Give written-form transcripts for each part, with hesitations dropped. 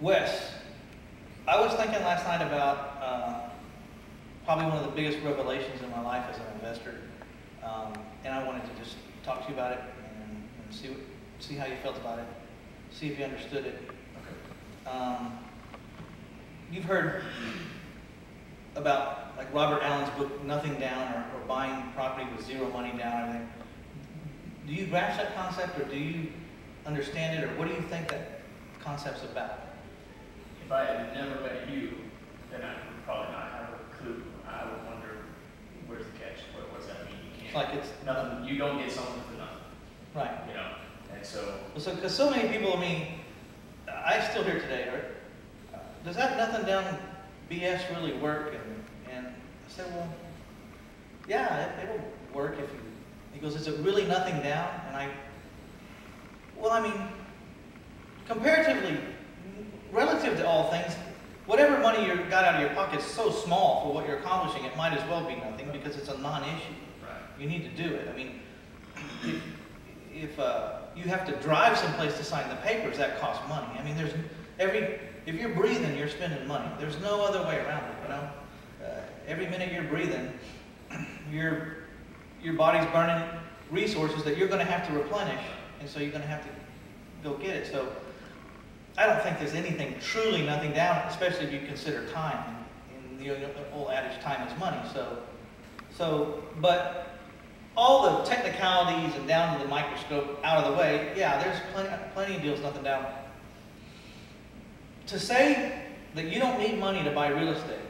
Wes, I was thinking last night about probably one of the biggest revelations in my life as an investor, and I wanted to just talk to you about it and see how you felt about it, see if you understood it. You've heard about like Robert Allen's book, Nothing Down, or buying property with zero money down, everything. Do you grasp that concept, or do you understand it, or what do you think that concept's about? If I had never met you, then I would probably not have a clue. I would wonder, where's the catch? What does that mean? You can't. It's like it's nothing. You don't get something for nothing. Right. You know. And so. Well, because so many people, I mean, I still hear today, right? Does that nothing down BS really work? And I said, well, yeah, it'll work if you. He goes, is it really nothing down? And well, I mean, comparatively, relative to all things, whatever money you got out of your pocket is so small for what you're accomplishing, it might as well be nothing because it's a non-issue. Right. You need to do it. I mean, if you have to drive someplace to sign the papers, that costs money. I mean, if you're breathing, you're spending money. There's no other way around it, you know? Every minute you're breathing, your body's burning resources that you're going to have to replenish, and so you're going to have to go get it. So I don't think there's anything truly nothing down, especially if you consider time. And the old adage, time is money. But all the technicalities and down to the microscope out of the way, yeah, there's plenty of deals nothing down. To say that you don't need money to buy real estate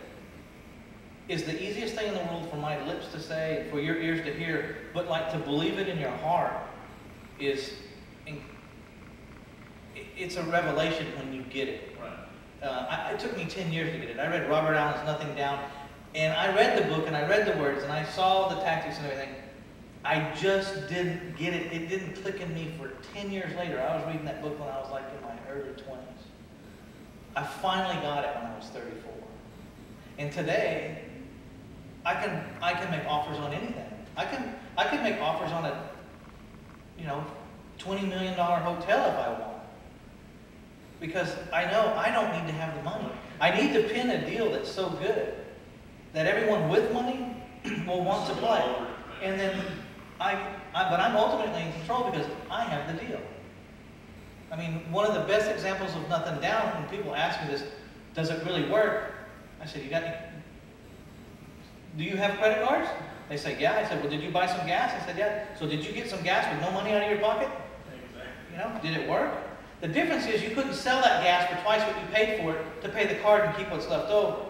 is the easiest thing in the world for my lips to say and for your ears to hear, but like to believe it in your heart it's a revelation when you get it. Right. It took me 10 years to get it. I read Robert Allen's Nothing Down, and I read the book and I read the words and I saw the tactics and everything. I just didn't get it. It didn't click in me for 10 years later. I was reading that book when I was like in my early 20s. I finally got it when I was 34. And today, I can make offers on anything. I can make offers on a, $20 million hotel if I want. Because I know I don't need to have the money. I need to pin a deal that's so good that everyone with money will want to play. And then but I'm ultimately in control because I have the deal. I mean, one of the best examples of nothing down, when people ask me this, does it really work? I said, do you have credit cards? They say, yeah. I said, well, did you buy some gas? I said, yeah. So did you get some gas with no money out of your pocket? Exactly. Did it work? The difference is you couldn't sell that gas for twice what you paid for it to pay the card and keep what's left over.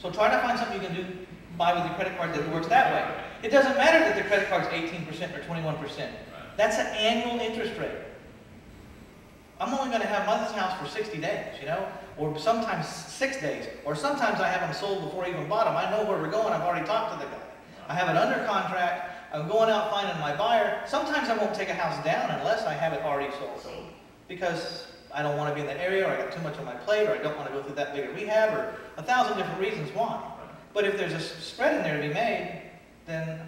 So try to find something you can buy with your credit card that works that way. It doesn't matter that the credit card's 18% or 21%. That's an annual interest rate. I'm only going to have mother's house for 60 days, or sometimes 6 days, or sometimes I have them sold before I even bought them. I know where we're going. I've already talked to the guy. I have it under contract. I'm going out finding my buyer. Sometimes I won't take a house down unless I have it already sold. Because I don't want to be in that area, or I got too much on my plate, or I don't want to go through that big a rehab, or 1,000 different reasons why. But if there's a spread in there to be made, then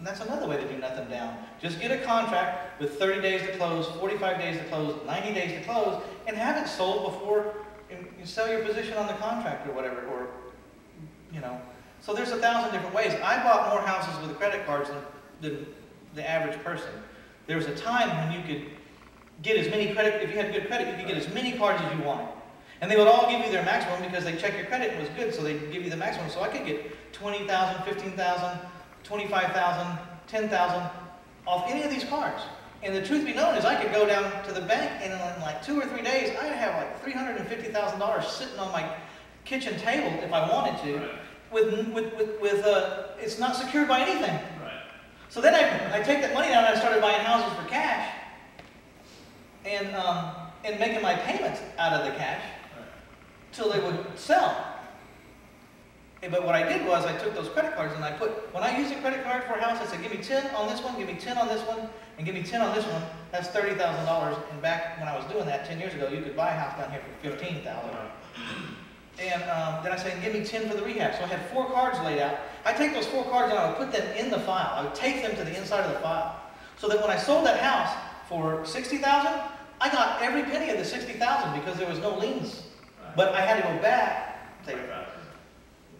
that's another way to do nothing down. Just get a contract with 30 days to close, 45 days to close, 90 days to close, and have it sold before you sell your position on the contract or whatever, So there's 1,000 different ways. I bought more houses with credit cards than the average person. There was a time when you could get as many credit, if you had good credit, you could get as many cards as you wanted. And they would all give you their maximum because they checked your credit and it was good, so they'd give you the maximum. So I could get 20,000, 15,000, 25,000, 10,000 off any of these cards. And the truth be known is I could go down to the bank and in like 2 or 3 days, I'd have like $350,000 sitting on my kitchen table if I wanted to. Right. It's not secured by anything. Right. So then I take that money down and I started buying houses for cash and making my payments out of the cash till they would sell. But what I did was I took those credit cards and when I used a credit card for a house, I said, give me 10 on this one, give me 10 on this one, and give me 10 on this one. That's $30,000. And back when I was doing that 10 years ago, you could buy a house down here for $15,000. And then I said, give me 10 for the rehab. So I had 4 cards laid out. I take those 4 cards and I would put them in the file. I would take them to the inside of the file. So that when I sold that house for $60,000, I got every penny of the 60,000 because there was no liens. But I had to go back, say,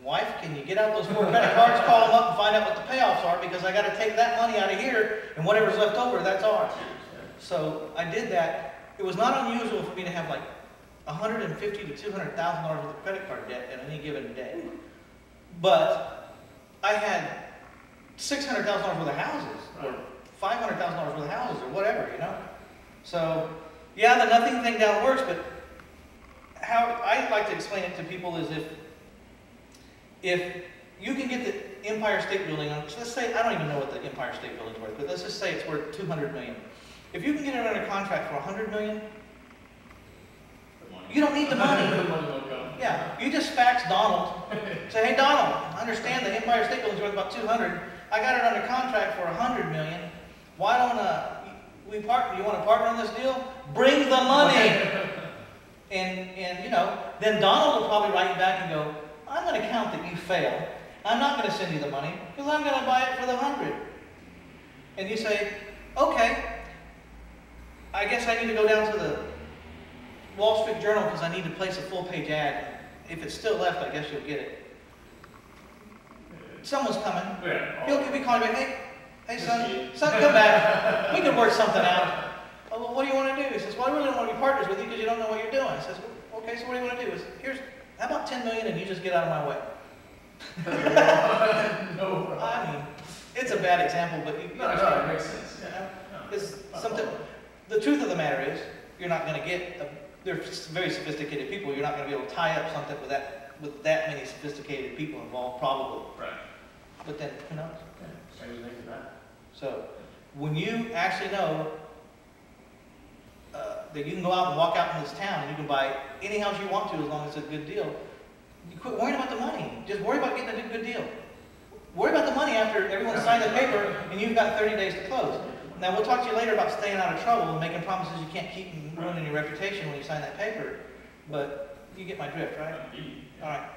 wife, can you get out those 4 credit cards, call them up and find out what the payoffs are, because I gotta take that money out of here, and whatever's left over, that's ours. So I did that. It was not unusual for me to have like $150,000 to $200,000 worth of credit card debt at any given day. But I had $600,000 worth of houses, or $500,000 worth of houses, or whatever, you know? So, yeah, the nothing thing down works, but how I like to explain it to people is if you can get the Empire State Building on, so let's say, I don't even know what the Empire State Building's worth, but let's just say it's worth $200 million. If you can get it under contract for $100 million, you don't need the money. Yeah, you just fax Donald. Say, hey Donald, I understand the Empire State Building's worth about 200. I got it under contract for $100 million. Why don't we partner? You want to partner on this deal? Bring the money. And you know, then Donald will probably write you back and go, I'm going to count that you failed. I'm not going to send you the money because I'm going to buy it for the 100. And you say, okay, I guess I need to go down to the Wall Street Journal because I need to place a full-page ad. If it's still left, I guess you'll get it. Someone's coming. He'll be calling me, hey son, come back. We can work something out. Oh, well, what do you want to do? He says, well, I really don't want to be partners with you because you don't know what you're doing. I says, well, okay, so what do you want to do? How about $10 million and you just get out of my way? No. I mean, it's a bad example, but you No, it makes sense. Yeah. It's something. The truth of the matter is, you're not going to get. They're very sophisticated people. You're not going to be able to tie up something with that many sophisticated people involved, probably. Right. But then, who knows? Yeah. Maybe think of that. So, when you actually know that you can go out and walk out in this town and you can buy any house you want to as long as it's a good deal, you quit worrying about the money. Just worry about getting a good deal. Worry about the money after everyone signed the paper and you've got 30 days to close. Now, we'll talk to you later about staying out of trouble and making promises you can't keep and ruining your reputation when you sign that paper. But you get my drift, right? All right.